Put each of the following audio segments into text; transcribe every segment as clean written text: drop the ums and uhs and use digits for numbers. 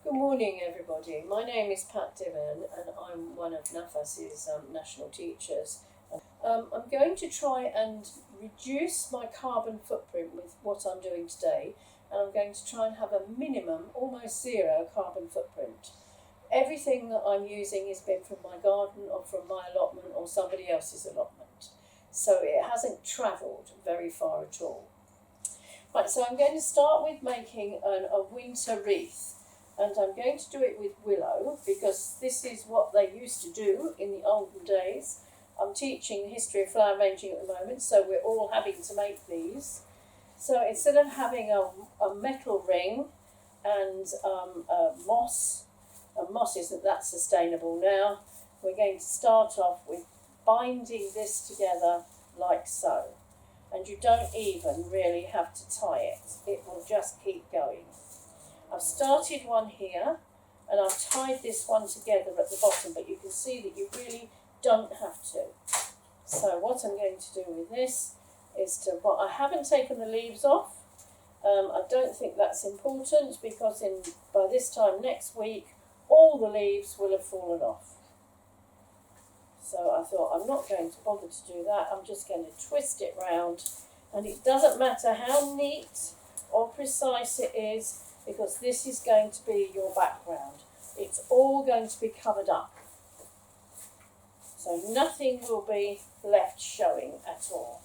Good morning, everybody. My name is Dibben and I'm one of NAFAS National Teachers. I'm going to try and reduce my carbon footprint with what I'm doing today, and I'm going to try and have a minimum, almost zero carbon footprint. Everything that I'm using has been from my garden or from my allotment or somebody else's allotment, so it hasn't travelled very far at all. Right, so I'm going to start with making a winter wreath. And I'm going to do it with willow because this is what they used to do in the olden days. I'm teaching the history of flower arranging at the moment, so we're all having to make these. So instead of having a metal ring and moss isn't that sustainable now, we're going to start off with binding this together like so. And you don't even really have to tie it, it will just keep going. I've started one here and I've tied this one together at the bottom, but you can see that you really don't have to. So what I'm going to do with this is I haven't taken the leaves off. I don't think that's important because by this time next week all the leaves will have fallen off. So I thought I'm not going to bother to do that. I'm just going to twist it round, and it doesn't matter how neat or precise it is, because this is going to be your background. It's all going to be covered up. So nothing will be left showing at all.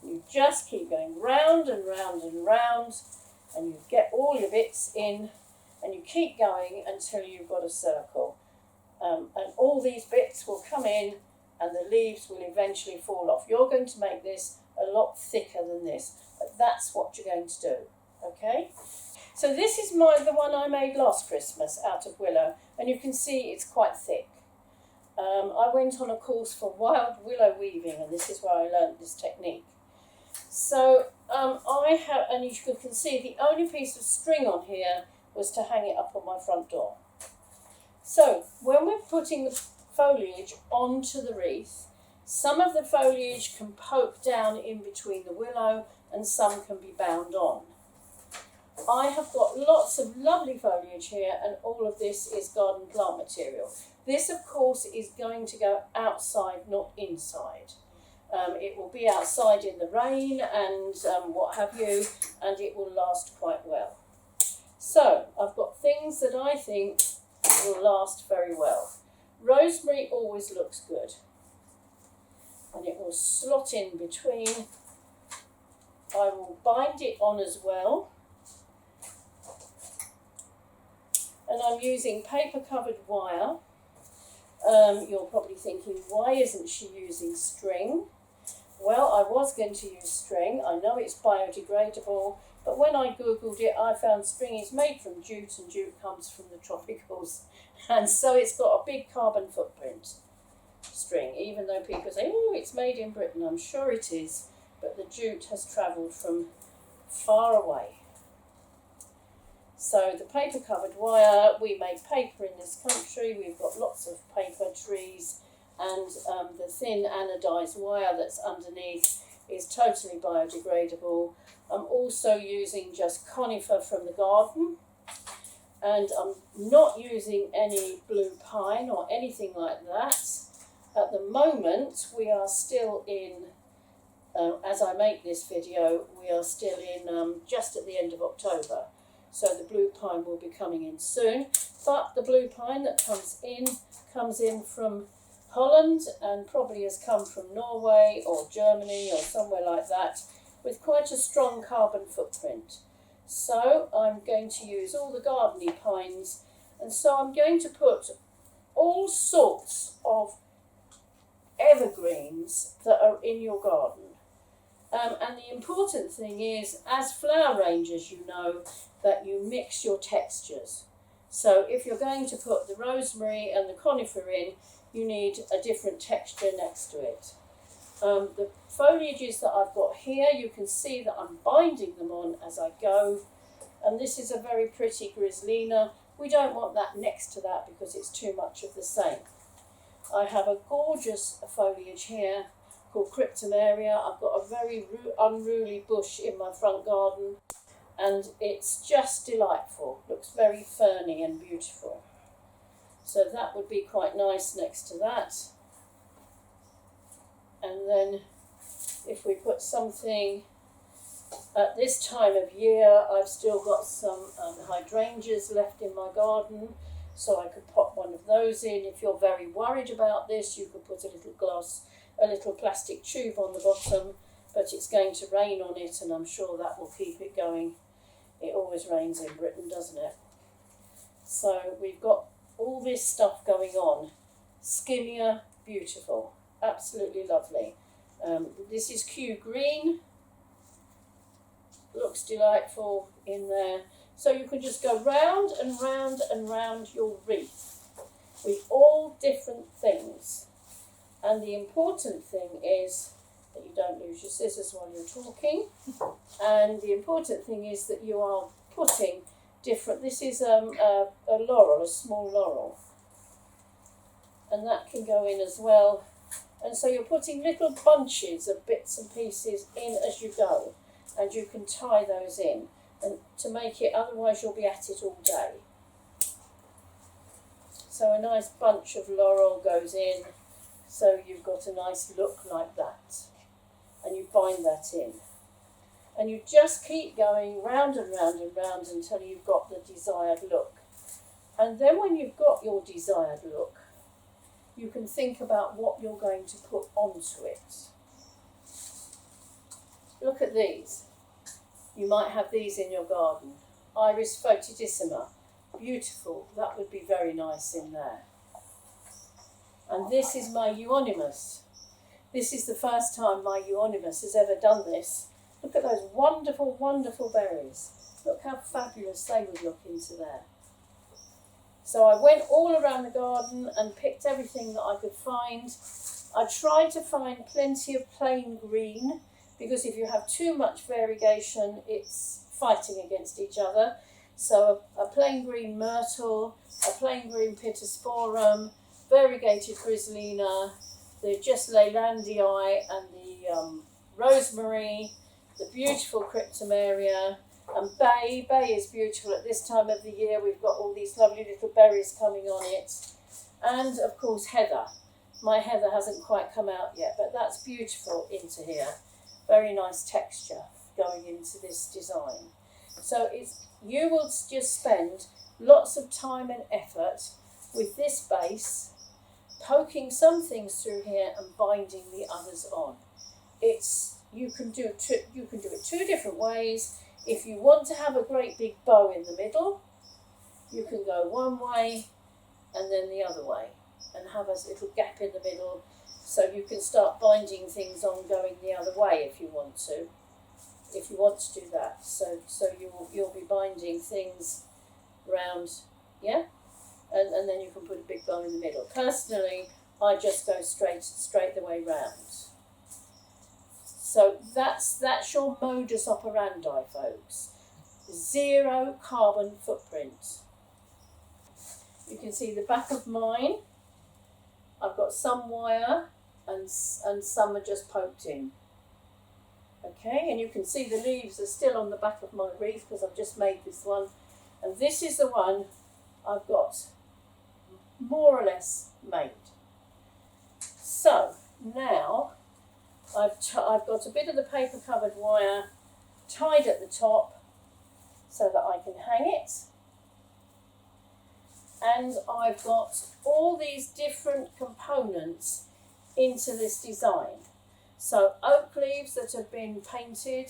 You just keep going round and round and round, and you get all your bits in, and you keep going until you've got a circle. And all these bits will come in, and the leaves will eventually fall off. You're going to make this a lot thicker than this, but that's what you're going to do, okay? So this is the one I made last Christmas out of willow, and you can see it's quite thick. I went on a course for wild willow weaving, and this is where I learned this technique. So and you can see the only piece of string on here was to hang it up on my front door. So when we're putting the foliage onto the wreath, some of the foliage can poke down in between the willow and some can be bound on. I have got lots of lovely foliage here, and all of this is garden plant material. This, of course, is going to go outside, not inside. It will be outside in the rain and what have you, and it will last quite well. So I've got things that I think will last very well. Rosemary always looks good, and it will slot in between. I will bind it on as well. And I'm using paper-covered wire. You're probably thinking, why isn't she using string? Well, I was going to use string. I know it's biodegradable, but when I googled it, I found string is made from jute, and jute comes from the tropicals. And so it's got a big carbon footprint, string, even though people say, oh, it's made in Britain. I'm sure it is, but the jute has travelled from far away. So the paper-covered wire, we make paper in this country. We've got lots of paper trees, and the thin anodised wire that's underneath is totally biodegradable. I'm also using just conifer from the garden, and I'm not using any blue pine or anything like that. At the moment, we are still in, as I make this video, we are still in just at the end of October. So the blue pine will be coming in soon, but the blue pine that comes in from Holland, and probably has come from Norway or Germany or somewhere like that, with quite a strong carbon footprint. So I'm going to use all the gardeny pines, and so I'm going to put all sorts of evergreens that are in your garden. And the important thing is, as flower arrangers, you know that you mix your textures. So if you're going to put the rosemary and the conifer in, you need a different texture next to it. The foliages that I've got here, you can see that I'm binding them on as I go. And this is a very pretty griselina. We don't want that next to that because it's too much of the same. I have a gorgeous foliage here called cryptomeria. I've got a very unruly bush in my front garden. and it's just delightful. Looks very ferny and beautiful. So that would be quite nice next to that. And then if we put something at this time of year, I've still got some hydrangeas left in my garden, so I could pop one of those in. If you're very worried about this, you could put a little plastic tube on the bottom, but it's going to rain on it, and I'm sure that will keep it going. It always rains in Britain, doesn't it? So we've got all this stuff going on. Skimmia, beautiful, absolutely lovely. This is Q green. Looks delightful in there. So you can just go round and round and round your wreath with all different things. And the important thing is that you don't lose your scissors while you're talking. And the important thing is that you are putting different, this is a laurel, a small laurel. And that can go in as well. And so you're putting little bunches of bits and pieces in as you go. And you can tie those in and to make it, otherwise you'll be at it all day. So a nice bunch of laurel goes in, so you've got a nice look like that. And you bind that in. And you just keep going round and round and round until you've got the desired look. And then when you've got your desired look, you can think about what you're going to put onto it. Look at these. You might have these in your garden. Iris photodissima, beautiful. That would be very nice in there. And this is my euonymus. This is the first time my euonymus has ever done this. Look at those wonderful, wonderful berries. Look how fabulous they would look into there. So I went all around the garden and picked everything that I could find. I tried to find plenty of plain green, because if you have too much variegation, it's fighting against each other. So a plain green myrtle, a plain green pittosporum, variegated griselina, the just leylandii and the rosemary, the beautiful cryptomeria, and bay. Bay is beautiful at this time of the year. We've got all these lovely little berries coming on it. And of course heather. My heather hasn't quite come out yet, but that's beautiful into here. Very nice texture going into this design. So you will just spend lots of time and effort with this base, poking some things through here and binding the others on. You can do it two different ways. If you want to have a great big bow in the middle, you can go one way and then the other way and have a little gap in the middle, so you can start binding things on going the other way if you want to. If you want to do that, so you'll be binding things round, yeah, and then you can put a big bow in the middle. Personally, I just go straight the way round. So that's your modus operandi, folks. 0 carbon footprint. You can see the back of mine. I've got some wire and some are just poked in. Okay, and you can see the leaves are still on the back of my wreath because I've just made this one. And this is the one I've got more or less made. So now I've got a bit of the paper covered wire tied at the top so that I can hang it. And I've got all these different components into this design. So oak leaves that have been painted,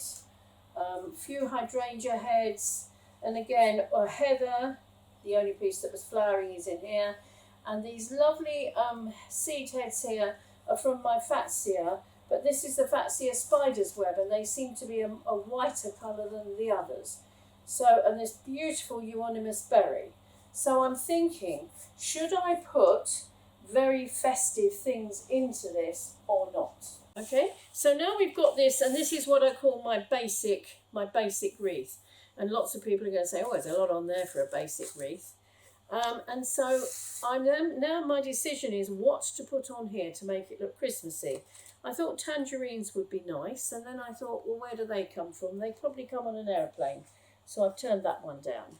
few hydrangea heads, and again a heather, the only piece that was flowering is in here, and these lovely seed heads here are from my fatsia, but this is the fatsia spider's web, and they seem to be a whiter colour than the others. So, and this beautiful euonymus berry. So I'm thinking, should I put very festive things into this or not? Okay, so now we've got this, and this is what I call my basic wreath. And lots of people are going to say, oh, there's a lot on there for a basic wreath. And so now my decision is what to put on here to make it look Christmassy. I thought tangerines would be nice, and then I thought, well, where do they come from? They probably come on an aeroplane. so I've turned that one down.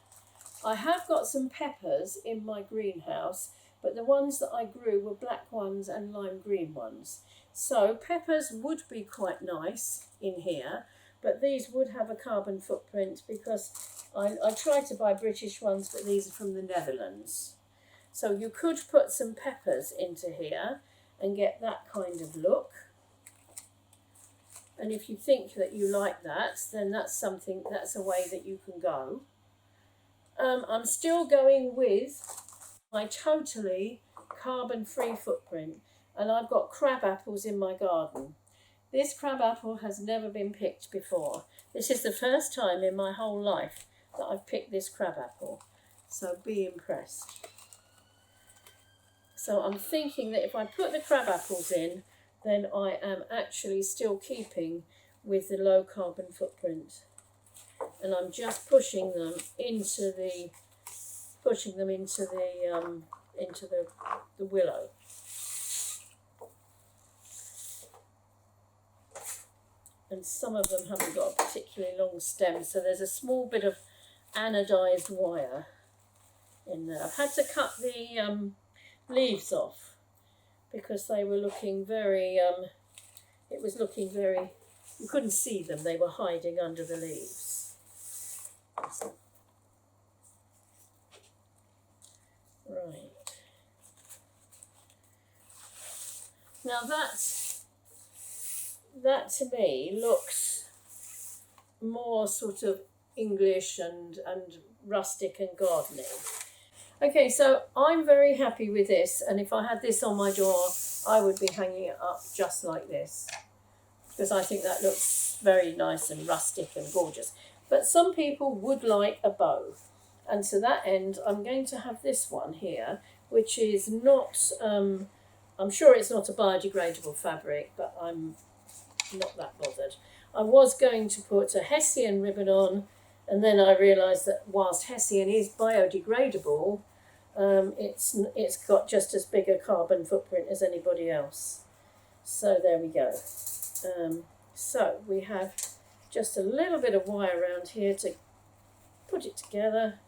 I have got some peppers in my greenhouse, but the ones that I grew were black ones and lime green ones. So peppers would be quite nice in here, but these would have a carbon footprint because I tried to buy British ones, but these are from the Netherlands. So you could put some peppers into here and get that kind of look. And if you think that you like that, then that's a way that you can go. I'm still going with my totally carbon-free footprint, and I've got crab apples in my garden. This crab apple has never been picked before. This is the first time in my whole life that I've picked this crab apple, so be impressed. So I'm thinking that if I put the crab apples in, then I am actually still keeping with the low carbon footprint. And I'm just pushing them into the willow. And some of them haven't got a particularly long stem, so there's a small bit of anodized wire in there. I've had to cut the leaves off because they were looking very, you couldn't see them, they were hiding under the leaves. Right. Now that to me looks more sort of English and rustic and gardening. Okay, so I'm very happy with this, and if I had this on my door, I would be hanging it up just like this, because I think that looks very nice and rustic and gorgeous. But some people would like a bow, and to that end, I'm going to have this one here, which is not, I'm sure it's not a biodegradable fabric, but I'm not that bothered. I was going to put a Hessian ribbon on, and then I realised that whilst Hessian is biodegradable, it's got just as big a carbon footprint as anybody else. So there we go. So we have just a little bit of wire around here to put it together,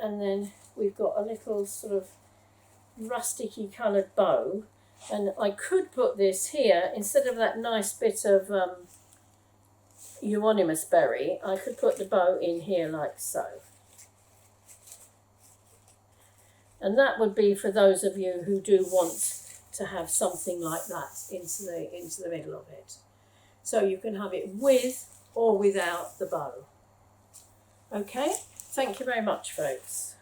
and then we've got a little sort of rusticy coloured bow, and I could put this here instead of that nice bit of euonymus berry. I could put the bow in here like so. And that would be for those of you who do want to have something like that into the middle of it. So you can have it with or without the bow. Okay, thank you very much, folks.